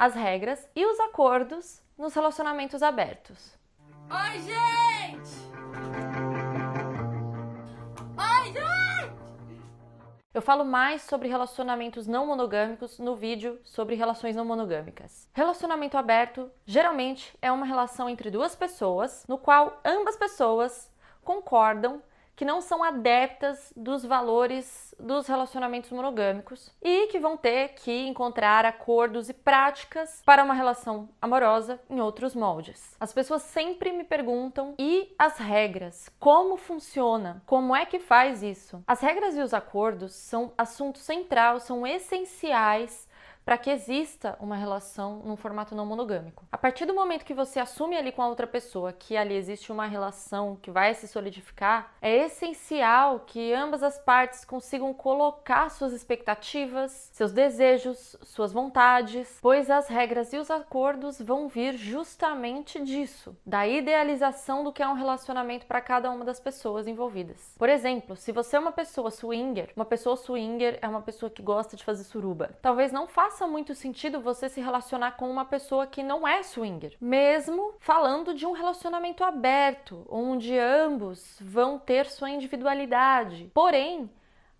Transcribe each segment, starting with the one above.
as regras e os acordos nos relacionamentos abertos. Oi, gente! Oi, gente! Eu falo mais sobre relacionamentos não monogâmicos no vídeo sobre relações não monogâmicas. Relacionamento aberto geralmente é uma relação entre duas pessoas, no qual ambas pessoas concordam que não são adeptas dos valores dos relacionamentos monogâmicos e que vão ter que encontrar acordos e práticas para uma relação amorosa em outros moldes. As pessoas sempre me perguntam: e as regras? Como funciona? Como é que faz isso? As regras e os acordos são assunto central, são essenciais para que exista uma relação num formato não monogâmico. A partir do momento que você assume ali com a outra pessoa que ali existe uma relação que vai se solidificar, é essencial que ambas as partes consigam colocar suas expectativas, seus desejos, suas vontades, pois as regras e os acordos vão vir justamente disso, da idealização do que é um relacionamento para cada uma das pessoas envolvidas. Por exemplo, se você é uma pessoa swinger é uma pessoa que gosta de fazer suruba. Talvez não faça muito sentido você se relacionar com uma pessoa que não é swinger, mesmo falando de um relacionamento aberto, onde ambos vão ter sua individualidade. Porém,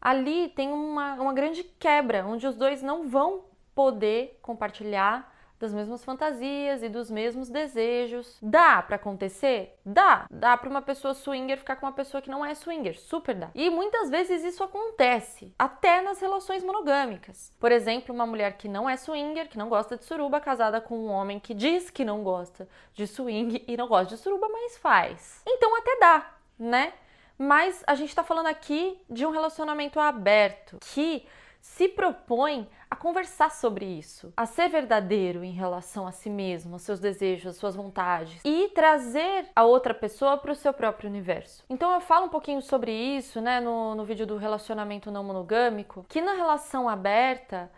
ali tem uma grande quebra, onde os dois não vão poder compartilhar das mesmas fantasias e dos mesmos desejos. Dá pra acontecer? Dá. Dá pra uma pessoa swinger ficar com uma pessoa que não é swinger. Super dá. E muitas vezes isso acontece, até nas relações monogâmicas. Por exemplo, uma mulher que não é swinger, que não gosta de suruba, casada com um homem que diz que não gosta de swing e não gosta de suruba, mas faz. Então até dá, né? Mas a gente tá falando aqui de um relacionamento aberto, que se propõe a conversar sobre isso, a ser verdadeiro em relação a si mesmo, aos seus desejos, às suas vontades e trazer a outra pessoa para o seu próprio universo. Então eu falo um pouquinho sobre isso, né, no vídeo do relacionamento não monogâmico, que na relação aberta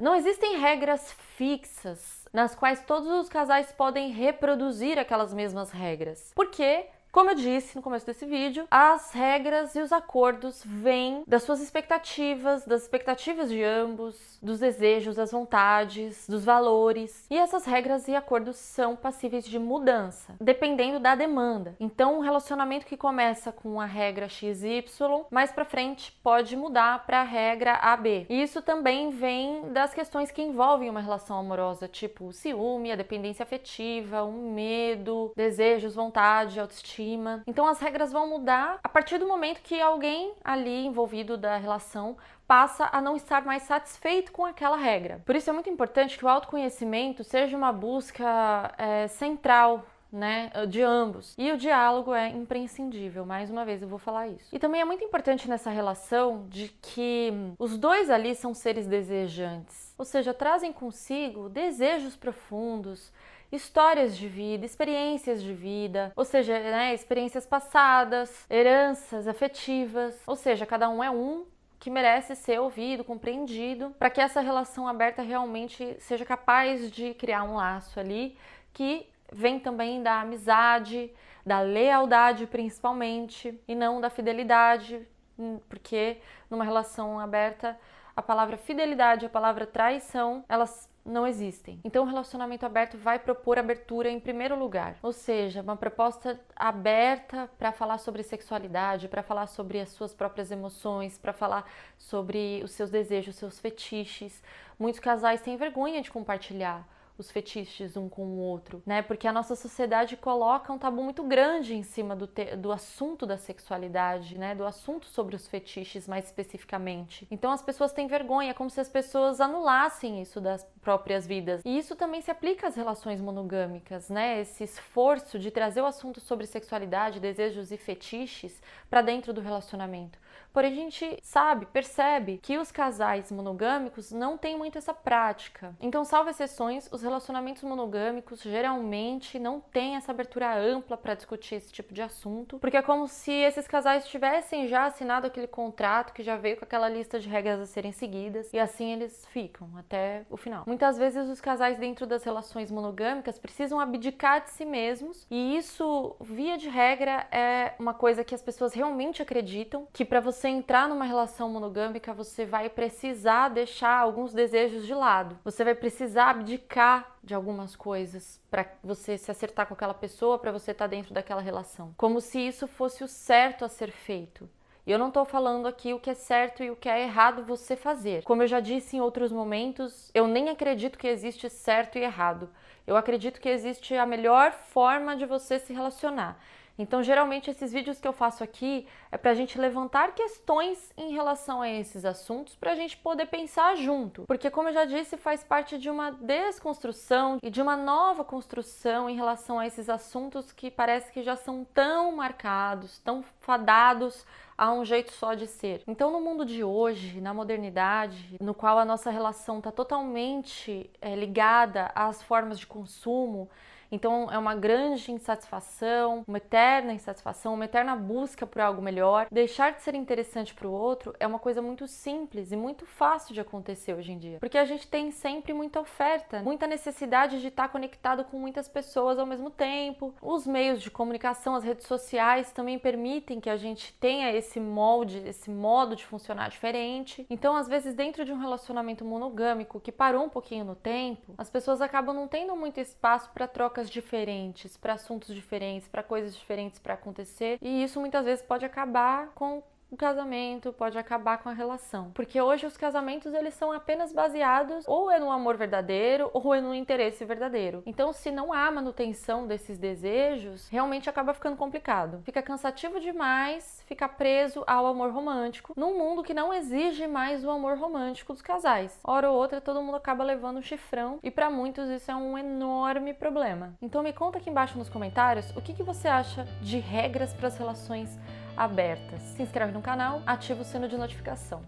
não existem regras fixas nas quais todos os casais podem reproduzir aquelas mesmas regras. Porque, como eu disse no começo desse vídeo, as regras e os acordos vêm das suas expectativas, das expectativas de ambos, dos desejos, das vontades, dos valores. E essas regras e acordos são passíveis de mudança, dependendo da demanda. Então, um relacionamento que começa com a regra XY, mais pra frente pode mudar para a regra AB. E isso também vem das questões que envolvem uma relação amorosa, tipo o ciúme, a dependência afetiva, o medo, desejos, vontade, autoestima. Então as regras vão mudar a partir do momento que alguém ali envolvido da relação passa a não estar mais satisfeito com aquela regra. Por isso é muito importante que o autoconhecimento seja uma busca central, né, de ambos. E o diálogo é imprescindível, mais uma vez eu vou falar isso. E também é muito importante nessa relação de que os dois ali são seres desejantes, ou seja, trazem consigo desejos profundos, histórias de vida, experiências de vida, ou seja, né, experiências passadas, heranças afetivas, ou seja, cada um é um que merece ser ouvido, compreendido, para que essa relação aberta realmente seja capaz de criar um laço ali que vem também da amizade, da lealdade principalmente, e não da fidelidade, porque numa relação aberta a palavra fidelidade, a palavra traição, elas não existem. Então o relacionamento aberto vai propor abertura em primeiro lugar, ou seja, uma proposta aberta para falar sobre sexualidade, para falar sobre as suas próprias emoções, para falar sobre os seus desejos, seus fetiches. Muitos casais têm vergonha de compartilhar os fetiches um com o outro, né? Porque a nossa sociedade coloca um tabu muito grande em cima do assunto da sexualidade, né? Do assunto sobre os fetiches mais especificamente. Então as pessoas têm vergonha, é como se as pessoas anulassem isso das próprias vidas. E isso também se aplica às relações monogâmicas, né? Esse esforço de trazer o assunto sobre sexualidade, desejos e fetiches para dentro do relacionamento. Porém, a gente sabe, percebe que os casais monogâmicos não têm muito essa prática. Então, salvo exceções, os relacionamentos monogâmicos geralmente não têm essa abertura ampla para discutir esse tipo de assunto, porque é como se esses casais tivessem já assinado aquele contrato que já veio com aquela lista de regras a serem seguidas e assim eles ficam até o final. Muitas vezes os casais dentro das relações monogâmicas precisam abdicar de si mesmos, e isso, via de regra, é uma coisa que as pessoas realmente acreditam, que para você entrar numa relação monogâmica você vai precisar deixar alguns desejos de lado. Você vai precisar abdicar de algumas coisas para você se acertar com aquela pessoa, para você estar dentro daquela relação. Como se isso fosse o certo a ser feito. E eu não estou falando aqui o que é certo e o que é errado você fazer. Como eu já disse em outros momentos, eu nem acredito que existe certo e errado. Eu acredito que existe a melhor forma de você se relacionar. Então, geralmente, esses vídeos que eu faço aqui é para a gente levantar questões em relação a esses assuntos, para a gente poder pensar junto. Porque, como eu já disse, faz parte de uma desconstrução e de uma nova construção em relação a esses assuntos que parece que já são tão marcados, tão fadados a um jeito só de ser. Então, no mundo de hoje, na modernidade, no qual a nossa relação está totalmente ligada às formas de consumo, então é uma grande insatisfação, uma eterna insatisfação, uma eterna busca por algo melhor. Deixar de ser interessante para o outro é uma coisa muito simples e muito fácil de acontecer hoje em dia. Porque a gente tem sempre muita oferta, muita necessidade de estar conectado com muitas pessoas ao mesmo tempo. Os meios de comunicação, as redes sociais também permitem que a gente tenha esse molde, esse modo de funcionar diferente. Então, às vezes, dentro de um relacionamento monogâmico que parou um pouquinho no tempo, as pessoas acabam não tendo muito espaço para trocas diferentes, para assuntos diferentes, para coisas diferentes para acontecer, e isso muitas vezes pode acabar com o casamento, pode acabar com a relação. Porque hoje os casamentos, eles são apenas baseados ou é no amor verdadeiro ou é no interesse verdadeiro. Então, se não há manutenção desses desejos, realmente acaba ficando complicado. Fica cansativo demais ficar preso ao amor romântico num mundo que não exige mais o amor romântico dos casais. Hora ou outra, todo mundo acaba levando um chifrão e para muitos isso é um enorme problema. Então, me conta aqui embaixo nos comentários o que você acha de regras para as relações abertas. Se inscreve no canal, ativa o sino de notificação.